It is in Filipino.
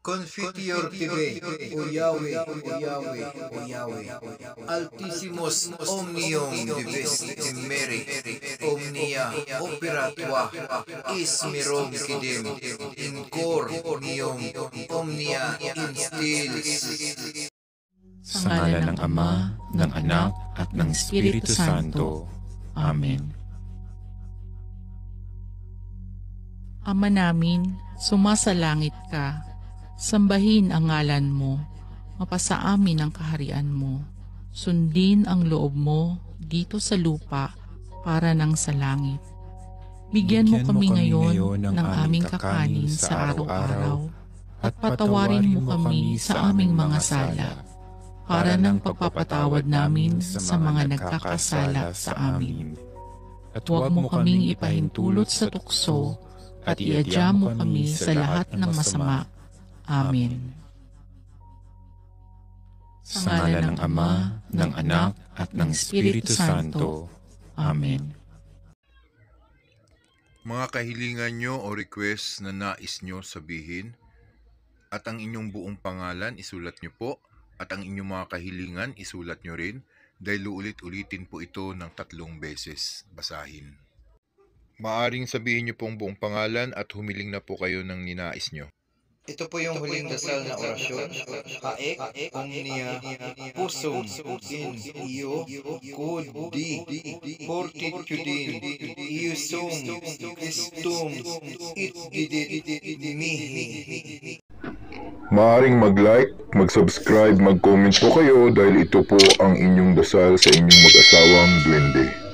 Confiteor tibe, o Yahweh, o Yahweh, o Yahweh. Altissimus omnium divest timere, omnia opera tua, is mirom kidem, in cor mium, omnia instillis. Sa ngalan ng Ama, ng Anak, at ng Espiritu Santo. Amen. Ama namin, sumasalangit ka. Sambahin ang ngalan mo. Mapasa amin ang kaharian mo. Sundin ang loob mo dito sa lupa para nang sa langit. Bigyan mo kami ngayon ng aming kakanin sa araw-araw at patawarin mo kami sa aming mga sala para ng pagpapatawad namin sa mga nagkakasala sa amin. At huwag mo kaming ipahintulot sa tukso at iadya mo kami sa lahat ng masama. Amen. Sa ngalan ng Ama, ng Anak, at ng Espiritu Santo. Amen. Mga kahilingan nyo o request na nais nyo sabihin at ang inyong buong pangalan isulat nyo po at ang inyong mga kahilingan isulat nyo rin dahil ulit-ulitin po ito ng 3 beses. Basahin. Maaring sabihin nyo pong buong pangalan at humiling na po kayo ng ninais nyo. Ito po yung huling dasal na orasyon. Haek omnia pusum in io cudi fortitudin iusum estum it didit mihi. Maaring mag-like, mag-subscribe, mag-comment po kayo dahil ito po ang inyong dasal sa inyong mag-asawang duwende.